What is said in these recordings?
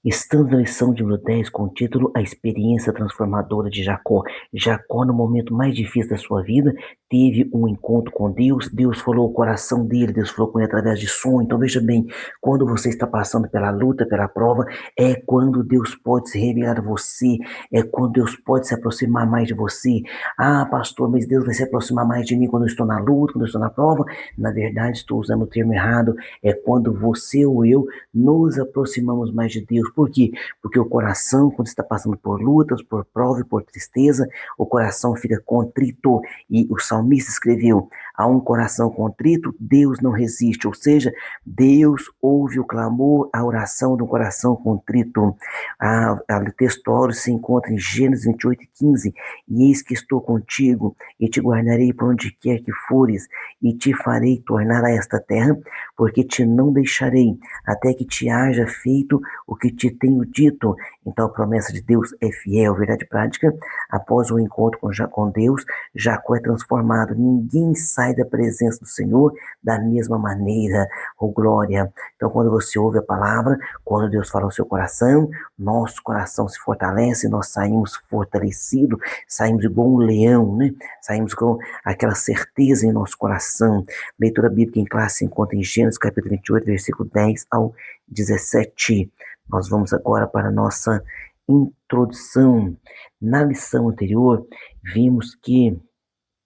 Estamos na lição de número 10 com o título A Experiência Transformadora de Jacó. Jacó, no momento mais difícil da sua vida, teve um encontro com Deus. Deus falou o coração dele, Deus falou com ele através de sonho. Então veja bem, quando você está passando pela luta, pela prova, é quando Deus pode se revelar a você, é quando Deus pode se aproximar mais de você. Ah, pastor, mas Deus vai se aproximar mais de mim quando eu estou na luta, quando eu estou na prova. Na verdade, estou usando o termo errado. É quando você ou eu nos aproximamos mais de Deus. Por quê? Porque o coração, quando está passando por lutas, por prova e por tristeza, o coração fica contrito. E o salmista escreveu: a um coração contrito, Deus não resiste. Ou seja, Deus ouve o clamor, a oração do coração contrito. O texto se encontra em Gênesis 28:15. E eis que estou contigo, e te guardarei por onde quer que fores, e te farei tornar a esta terra, porque te não deixarei até que te haja feito o que te tenho dito. Então a promessa de Deus é fiel, verdade prática. Após o encontro com Deus, Jacó é transformado. Ninguém sai da presença do Senhor da mesma maneira. Oh glória! Então quando você ouve a palavra, quando Deus fala ao seu coração, nosso coração se fortalece, nós saímos fortalecidos, saímos igual um leão, né? Saímos com aquela certeza em nosso coração. Leitura bíblica em classe se encontra em Gênesis capítulo 28, versículo 10 ao 17. Nós vamos agora para a nossa introdução. Na lição anterior, vimos que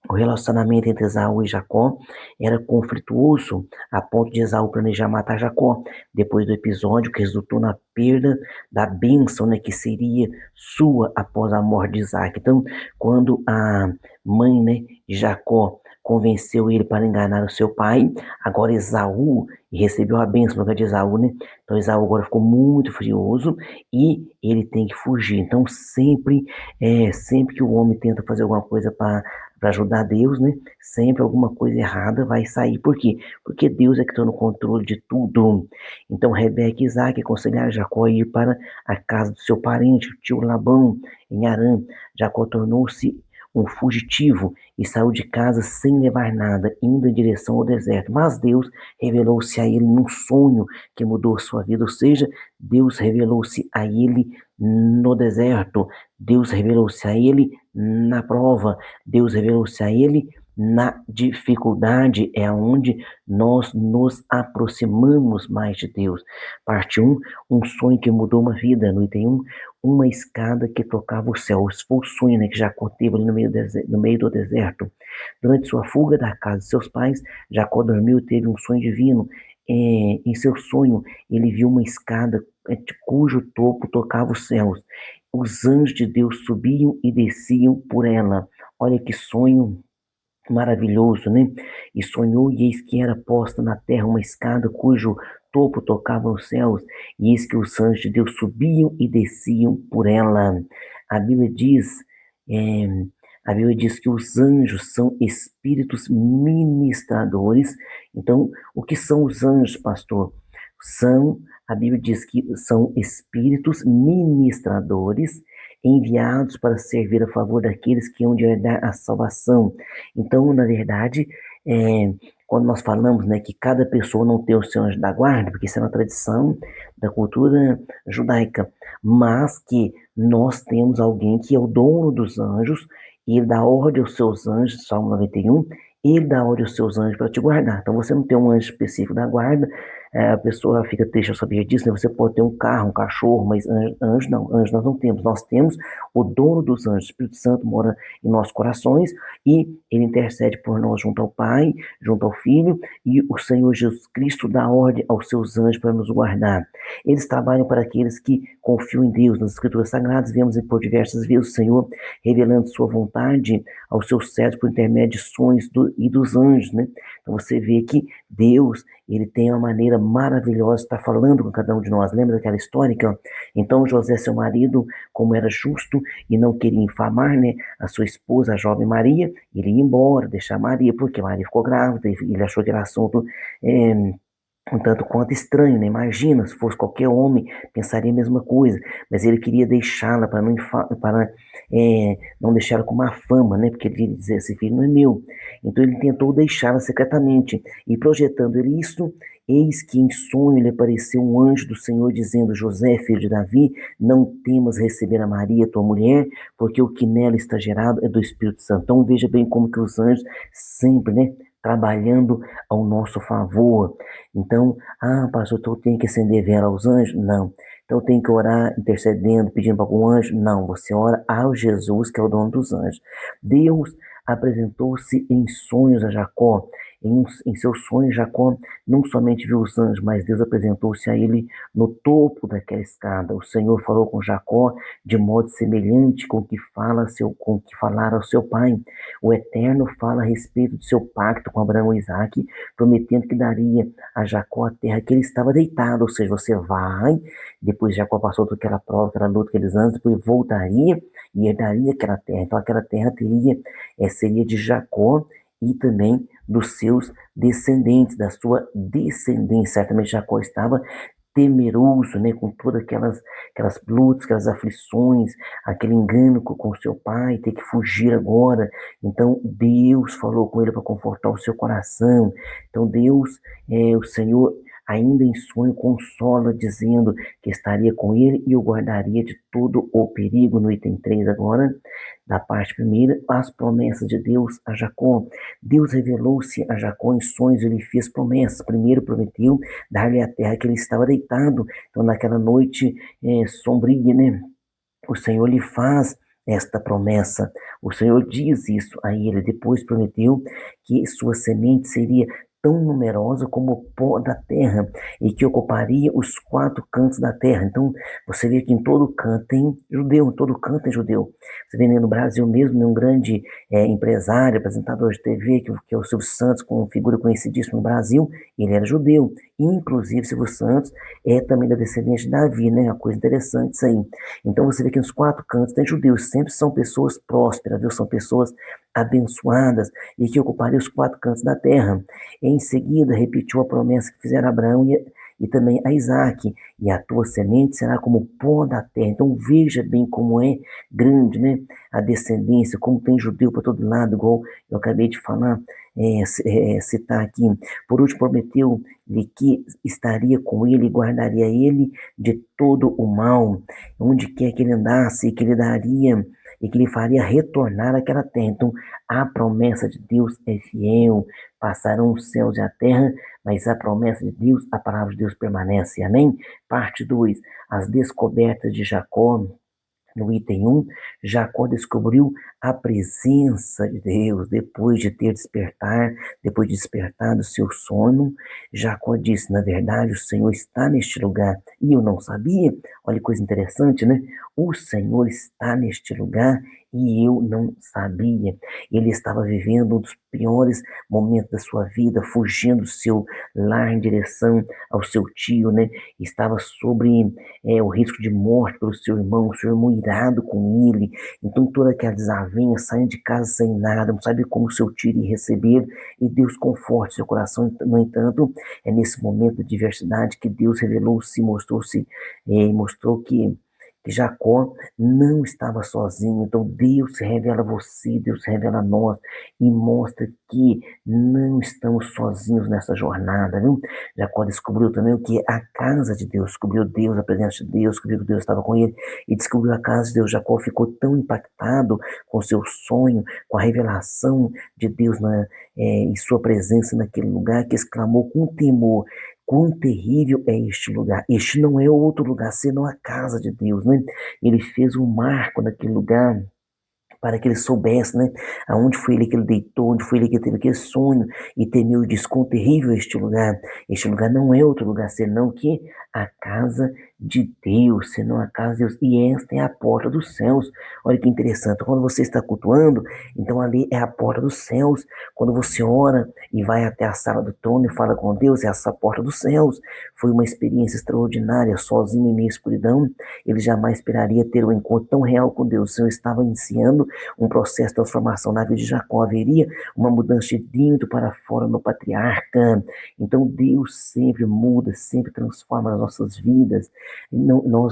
o relacionamento entre Esaú e Jacó era conflituoso, a ponto de Esaú planejar matar Jacó, depois do episódio que resultou na perda da bênção, né, que seria sua após a morte de Isaac. Então, quando a mãe, né, de Jacó convenceu ele para enganar o seu pai, agora Esaú recebeu a bênção no lugar de Esaú, né? Então Esaú agora ficou muito furioso e ele tem que fugir. Então sempre que o homem tenta fazer alguma coisa para ajudar Deus, né? Sempre alguma coisa errada vai sair. Por quê? Porque Deus é que está no controle de tudo. Então Rebeca e Isaac aconselharam Jacó a ir para a casa do seu parente, o tio Labão, em Harã. Jacó tornou-se um fugitivo e saiu de casa sem levar nada, indo em direção ao deserto. Mas Deus revelou-se a ele num sonho que mudou sua vida, ou seja, Deus revelou-se a ele no deserto, Deus revelou-se a ele na prova, Deus revelou-se a ele na dificuldade, é onde nós nos aproximamos mais de Deus. Parte um sonho que mudou uma vida. No item 1, uma escada que tocava o céu. Esse foi o sonho, né, que Jacó teve ali no meio do deserto. Durante sua fuga da casa de seus pais, Jacó dormiu e teve um sonho divino. Em seu sonho, ele viu uma escada cujo topo tocava os céus. Os anjos de Deus subiam e desciam por ela. Olha que sonho maravilhoso, né? E sonhou, e eis que era posta na terra uma escada cujo topo tocava os céus, e eis que os anjos de Deus subiam e desciam por ela. A Bíblia diz, é, a Bíblia diz que os anjos são espíritos ministradores. Então, o que são os anjos, pastor? A Bíblia diz que são espíritos ministradores enviados para servir a favor daqueles que hão de herdar a salvação. Então, na verdade, quando nós falamos, né, que cada pessoa não tem o seu anjo da guarda, porque isso é uma tradição da cultura judaica, mas que nós temos alguém que é o dono dos anjos, e ele dá ordem aos seus anjos, Salmo 91, ele dá ordem aos seus anjos para te guardar. Então você não tem um anjo específico da guarda, a pessoa fica triste ao saber disso, né? Você pode ter um carro, um cachorro, mas anjo não, anjo nós não temos. Nós temos o dono dos anjos, o Espírito Santo mora em nossos corações e ele intercede por nós junto ao Pai, junto ao Filho, e o Senhor Jesus Cristo dá ordem aos seus anjos para nos guardar. Eles trabalham para aqueles que confiam em Deus. Nas Escrituras Sagradas vemos por diversas vezes o Senhor revelando sua vontade aos seus servos por intermédio de sonhos e dos anjos, né? Então você vê que Deus, ele tem uma maneira maravilhosa de estar falando com cada um de nós. Lembra daquela história que, ó, então José, seu marido, como era justo e não queria infamar, né, a sua esposa, a jovem Maria, ele ia embora, deixar Maria, porque Maria ficou grávida, e ele achou que era assunto um tanto quanto estranho, né? Imagina, se fosse qualquer homem, pensaria a mesma coisa, mas ele queria deixá-la não deixá-la com má fama, né? Porque ele dizia, esse filho não é meu. Então ele tentou deixá-la secretamente, e projetando ele isso, Eis que em sonho lhe apareceu um anjo do Senhor dizendo: José, filho de Davi, não temas receber a Maria, tua mulher, porque o que nela está gerado é do Espírito Santo. Então veja bem como que os anjos sempre, né, trabalhando ao nosso favor. Então, pastor, então eu tenho que acender vela aos anjos? Não. Então eu tenho que orar intercedendo, pedindo para algum anjo? Não, você ora ao Jesus, que é o dono dos anjos. Deus apresentou-se em sonhos a Jacó. Em seus sonhos, Jacó não somente viu os anjos, mas Deus apresentou-se a ele no topo daquela escada. O Senhor falou com Jacó de modo semelhante com o que falara ao seu pai. O Eterno fala a respeito do seu pacto com Abraão e Isaque, prometendo que daria a Jacó a terra que ele estava deitado. Ou seja, você vai, depois Jacó passou por aquela prova, aquela luta, aqueles anos, depois voltaria e herdaria aquela terra. Então aquela terra seria de Jacó e também dos seus descendentes, da sua descendência. Certamente Jacó estava temeroso, né, com todas aquelas lutas, aquelas aflições, aquele engano com seu pai, ter que fugir agora. Então Deus falou com ele para confortar o seu coração. Então Deus, o Senhor, ainda em sonho, consola, dizendo que estaria com ele e o guardaria de todo o perigo. No item 3 agora, da parte primeira, as promessas de Deus a Jacó. Deus revelou-se a Jacó em sonhos, ele fez promessas. Primeiro prometeu dar-lhe a terra que ele estava deitado. Então, naquela noite sombria, né? O Senhor lhe faz esta promessa. O Senhor diz isso a ele. Depois prometeu que sua semente seria tão numerosa como o pó da terra e que ocuparia os quatro cantos da terra. Então, você vê que em todo canto tem judeu, em todo canto tem judeu. Você vê no Brasil mesmo, um grande empresário, apresentador de TV, que é o Silvio Santos, com uma figura conhecidíssima no Brasil, ele era judeu. Inclusive, Silvio Santos é também da descendência de Davi, né? Uma coisa interessante isso aí. Então você vê que nos quatro cantos tem judeus, sempre são pessoas prósperas, viu? São pessoas abençoadas e que ocupariam os quatro cantos da terra. Em seguida, repetiu a promessa que fizeram a Abraão e também a Isaac, e a tua semente será como o pó da terra. Então veja bem como é grande, né? A descendência, como tem judeu para todo lado, igual eu acabei de falar, citar aqui. Por último, prometeu-lhe que estaria com ele e guardaria ele de todo o mal, onde quer que ele andasse, e que ele daria e que ele faria retornar àquela terra. Então, a promessa de Deus é fiel. Passarão os céus e a terra, mas a promessa de Deus, a palavra de Deus permanece. Amém? Parte 2. As descobertas de Jacó. No item 1, Jacó descobriu a presença de Deus depois de despertar do seu sono. Jacó disse: na verdade, o Senhor está neste lugar e eu não sabia. Olha que coisa interessante, né? O Senhor está neste lugar e eu não sabia. Ele estava vivendo um dos piores momentos da sua vida, fugindo do seu lar em direção ao seu tio, né? Estava sobre o risco de morte pelo seu irmão irado com ele. Então toda aquela desavença, saindo de casa sem nada, não sabe como seu tio iria receber, e Deus conforte seu coração. No entanto, é nesse momento de diversidade que Deus revelou-se, mostrou que Jacó não estava sozinho. Então Deus se revela a você, Deus se revela a nós e mostra que não estamos sozinhos nessa jornada, viu? Jacó descobriu também o que é a casa de Deus, descobriu Deus, a presença de Deus, descobriu que Deus estava com ele e descobriu a casa de Deus. Jacó ficou tão impactado com o seu sonho, com a revelação de Deus e sua presença naquele lugar, que exclamou com temor: quão terrível é este lugar! Este não é outro lugar senão a casa de Deus, né? Ele fez um marco naquele lugar para que ele soubesse, né, aonde foi ele que ele deitou, onde foi ele que teve aquele sonho, e temeu e disse: quão terrível é este lugar! Este lugar não é outro lugar senão que a casa de Deus, senão a casa de Deus, e esta é a porta dos céus. Olha que interessante, quando você está cultuando, então ali é a porta dos céus. Quando você ora e vai até a sala do trono e fala com Deus, é essa porta dos céus. Foi uma experiência extraordinária, sozinho em meia escuridão, ele jamais esperaria ter um encontro tão real com Deus. O Senhor estava iniciando um processo de transformação na vida de Jacó. Haveria uma mudança de dentro para fora no patriarca. Então Deus sempre muda, sempre transforma as nossas vidas. Não,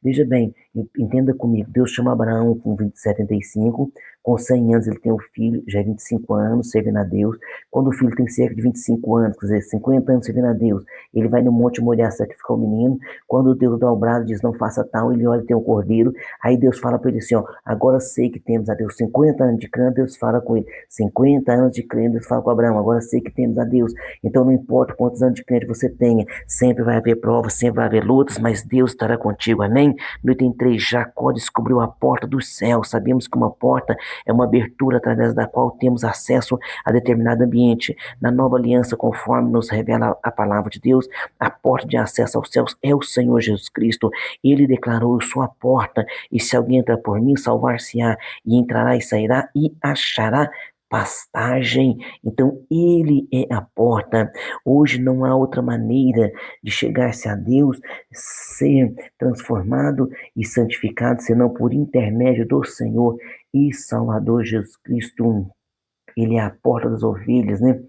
veja bem, Entenda comigo, Deus chama Abraão com 75, com 100 anos ele tem um filho, já é 25 anos servindo a Deus. Quando o filho tem cerca de 25 anos, quer dizer, 50 anos servindo a Deus, ele vai no Monte Moriá sacrificar o menino. Quando Deus dá o brado e diz, não faça tal, ele olha e tem um cordeiro. Aí Deus fala para ele assim, ó, agora sei que temos a Deus. 50 anos de crendo, Deus fala com ele. 50 anos de crendo, Deus fala com Abraão, agora sei que temos a Deus. Então não importa quantos anos de crente você tenha, sempre vai haver provas, sempre vai haver lutas, mas Deus estará contigo, amém? No item 3, Jacó descobriu a porta do céu. Sabemos que uma porta é uma abertura através da qual temos acesso a determinado ambiente. Na nova aliança, conforme nos revela a palavra de Deus, a porta de acesso aos céus é o Senhor Jesus Cristo. Ele declarou, eu sou a porta, e se alguém entrar por mim, salvar-se-á, e entrará e sairá, e achará pastagem. Então ele é a porta. Hoje não há outra maneira de chegar-se a Deus, ser transformado e santificado, senão por intermédio do Senhor e Salvador Jesus Cristo. Ele é a porta das ovelhas, né?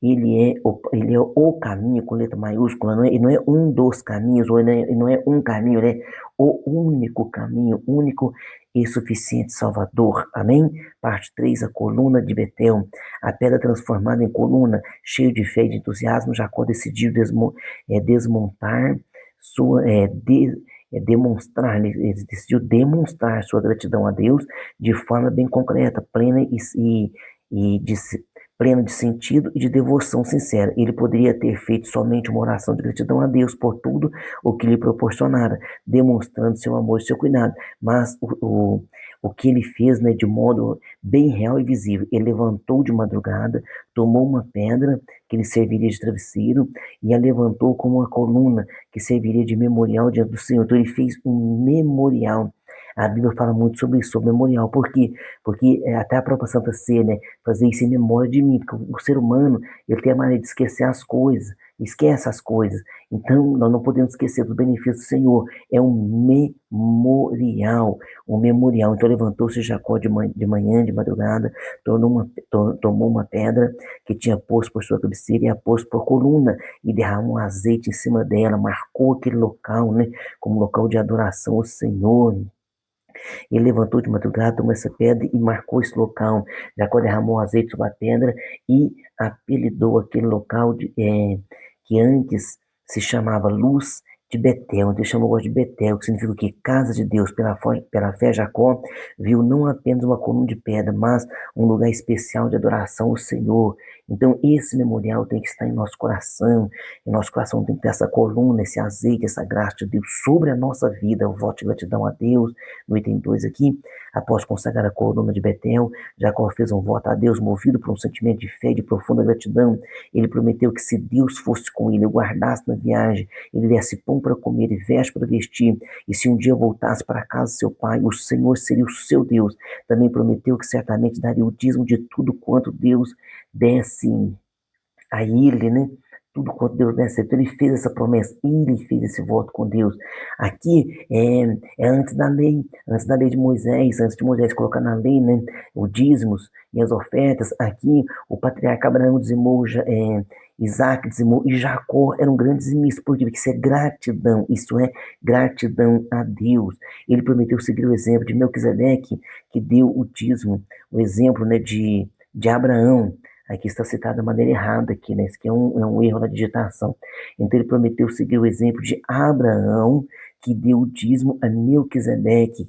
Ele é o caminho com letra maiúscula, não é? E não é um dos caminhos, ou não é um caminho, ele é o único caminho, único e suficiente Salvador. Amém? Parte 3, a coluna de Betel. A pedra transformada em coluna, cheio de fé e de entusiasmo, Jacó decidiu desmontar sua, demonstrar, né? Ele decidiu demonstrar sua gratidão a Deus de forma bem concreta, plena e de, plena de sentido e de devoção sincera. Ele poderia ter feito somente uma oração de gratidão a Deus por tudo o que lhe proporcionara, demonstrando seu amor e seu cuidado. Mas o que ele fez, né, de modo bem real e visível, ele levantou de madrugada, tomou uma pedra que lhe serviria de travesseiro e a levantou como uma coluna que serviria de memorial diante do Senhor. Então ele fez um memorial. A Bíblia fala muito sobre isso, sobre memorial. Por quê? Porque até a própria Santa Ceia, né, fazer isso em memória de mim, porque o ser humano, ele tem a maneira de esquecer as coisas, esquece as coisas. Então, nós não podemos esquecer dos benefícios do Senhor. É um memorial, um memorial. Então, levantou-se Jacó de manhã, de madrugada, tomou uma pedra que tinha posto por sua cabeceira e a pôs por coluna e derramou azeite em cima dela, marcou aquele local, né, como local de adoração ao Senhor. Ele levantou de madrugada, tomou essa pedra e marcou esse local. Jacó derramou azeite sobre a pedra e apelidou aquele local que antes se chamava Luz de Betel. Então ele chamou agora de Betel, que significa o quê? Casa de Deus. Pela fé, Jacó viu não apenas uma coluna de pedra, mas um lugar especial de adoração ao Senhor. Então esse memorial tem que estar em nosso coração. Em nosso coração tem que ter essa coluna, esse azeite, essa graça de Deus sobre a nossa vida. Eu voto de gratidão a Deus. No item 2 aqui, após consagrar a coluna de Betel, Jacó fez um voto a Deus, movido por um sentimento de fé e de profunda gratidão. Ele prometeu que se Deus fosse com ele, o guardasse na viagem, ele desse pão para comer e veste para vestir, e se um dia voltasse para a casa de seu pai, o Senhor seria o seu Deus. Também prometeu que certamente daria o dízimo de tudo quanto Deus desse a ele, né? Tudo quanto Deus desse. Então ele fez essa promessa, ele fez esse voto com Deus. Aqui é antes da lei de Moisés, antes de Moisés colocar na lei, né, os dízimos e as ofertas. Aqui o patriarca Abraão dizimou, Isaac dizimou e Jacó era um grande dizimista, porque isso é gratidão, isso é gratidão a Deus. Ele prometeu seguir o exemplo de Melquisedeque, que deu o dízimo, o exemplo, né, de Abraão. Aqui está citado de maneira errada aqui, né? Isso aqui é um erro na digitação. Então ele prometeu seguir o exemplo de Abraão, que deu o dízimo a Melquisedeque,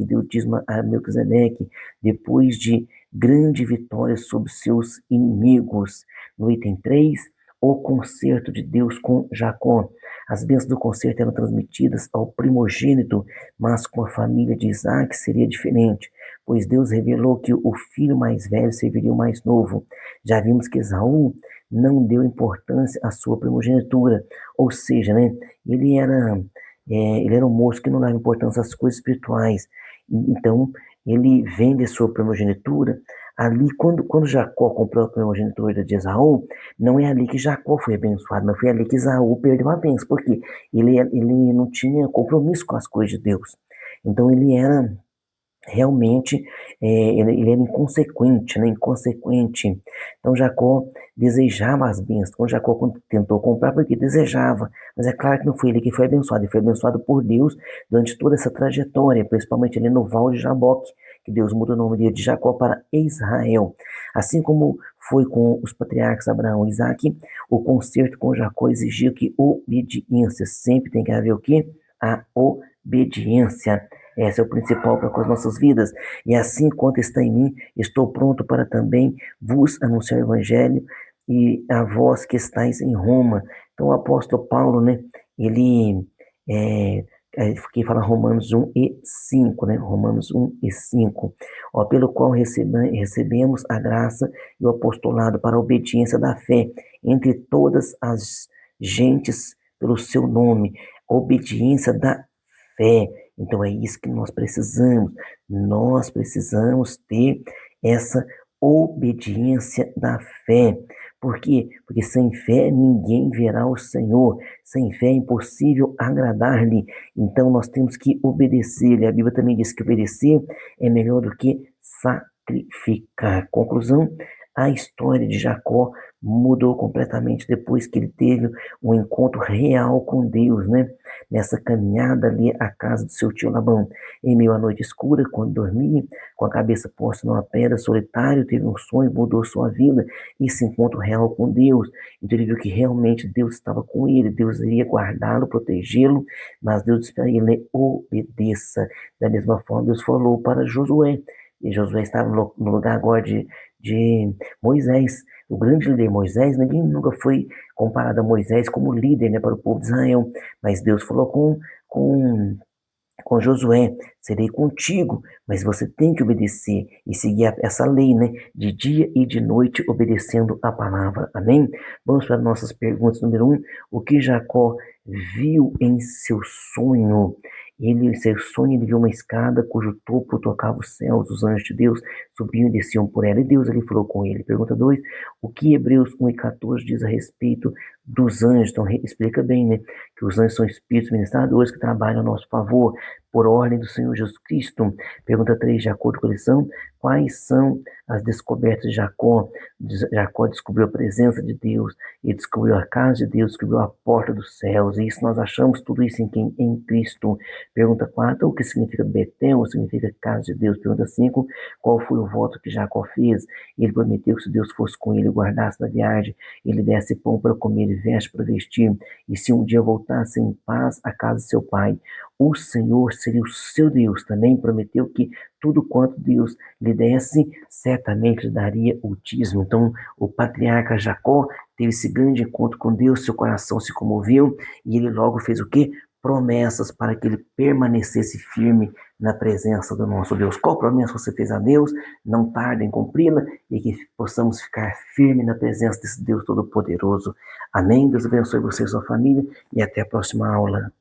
depois de grande vitória sobre seus inimigos. No item 3, o concerto de Deus com Jacó. As bênçãos do concerto eram transmitidas ao primogênito, mas com a família de Isaac seria diferente, pois Deus revelou que o filho mais velho serviria o mais novo. Já vimos que Esaú não deu importância à sua primogenitura, ou seja, né, ele era um moço que não dava importância às coisas espirituais. Então, ele vende a sua primogenitura. Ali, quando Jacó comprou a primogenitura de Esaú, não é ali que Jacó foi abençoado, mas foi ali que Esaú perdeu a bênção, porque ele não tinha compromisso com as coisas de Deus. Então, ele era realmente ele era inconsequente, né? Inconsequente. Então Jacó desejava as bênçãos. Então Jacó tentou comprar porque desejava, mas é claro que não foi ele que foi abençoado, ele foi abençoado por Deus durante toda essa trajetória, principalmente ali no Val de Jaboque, que Deus muda o nome dele de Jacó para Israel. Assim como foi com os patriarcas Abraão e Isaque, o concerto com Jacó exigiu que obediência sempre tem que haver o quê? A obediência. Esse é o principal para com as nossas vidas. E assim quanto está em mim, estou pronto para também vos anunciar o evangelho e a vós que estáis em Roma. Então o apóstolo Paulo, né, ele que fala Romanos 1 e 5, né? Romanos 1 e 5, ó, pelo qual recebemos a graça e o apostolado para a obediência da fé entre todas as gentes pelo seu nome, obediência da fé. Então é isso que nós precisamos. Nós precisamos ter essa obediência da fé. Por quê? Porque sem fé ninguém verá o Senhor. Sem fé é impossível agradar-lhe. Então nós temos que obedecer. E a Bíblia também diz que obedecer é melhor do que sacrificar. Conclusão: a história de Jacó mudou completamente depois que ele teve um encontro real com Deus, né? Nessa caminhada ali à casa do seu tio Labão. Em meio à noite escura, quando dormia, com a cabeça posta numa pedra, solitário, teve um sonho, mudou sua vida, esse encontro real com Deus. Então ele viu que realmente Deus estava com ele, Deus iria guardá-lo, protegê-lo, mas Deus disse para ele: obedeça. Da mesma forma, Deus falou para Josué, e Josué estava no lugar agora de Moisés, o grande líder Moisés. Ninguém nunca foi comparado a Moisés como líder, né, para o povo de Israel, mas Deus falou com Josué: serei contigo, mas você tem que obedecer e seguir essa lei, né? De dia e de noite, obedecendo a palavra. Amém? Vamos para nossas perguntas. Número 1, o que Jacó viu em seu sonho? Em seu sonho, ele viu uma escada cujo topo tocava os céus, os anjos de Deus subiam e desciam por ela, e Deus ali falou com ele. Pergunta 2, o que Hebreus 1 e 14 diz a respeito dos anjos? Então, explica bem, né? Que os anjos são espíritos ministradores que trabalham a nosso favor, por ordem do Senhor Jesus Cristo. Pergunta 3, de acordo com a lição, quais são as descobertas de Jacó? Jacó descobriu a presença de Deus, ele descobriu a casa de Deus, descobriu a porta dos céus, e isso nós achamos tudo isso em quem? Em Cristo. Pergunta 4, o que significa Betel? O significa casa de Deus. Pergunta 5, qual foi o voto que Jacó fez? Ele prometeu que se Deus fosse com ele, guardasse na viagem, ele desse pão para comer e veste para vestir, e se um dia voltasse em paz à casa de seu pai, o Senhor seria o seu Deus. Também prometeu que tudo quanto Deus lhe desse, certamente lhe daria o dízimo. Então, o patriarca Jacó teve esse grande encontro com Deus, seu coração se comoveu, e ele logo fez o quê? Promessas para que ele permanecesse firme na presença do nosso Deus. Qual promessa você fez a Deus? Não tarde em cumpri-la, e que possamos ficar firme na presença desse Deus Todo-Poderoso. Amém? Deus abençoe você e sua família, e até a próxima aula.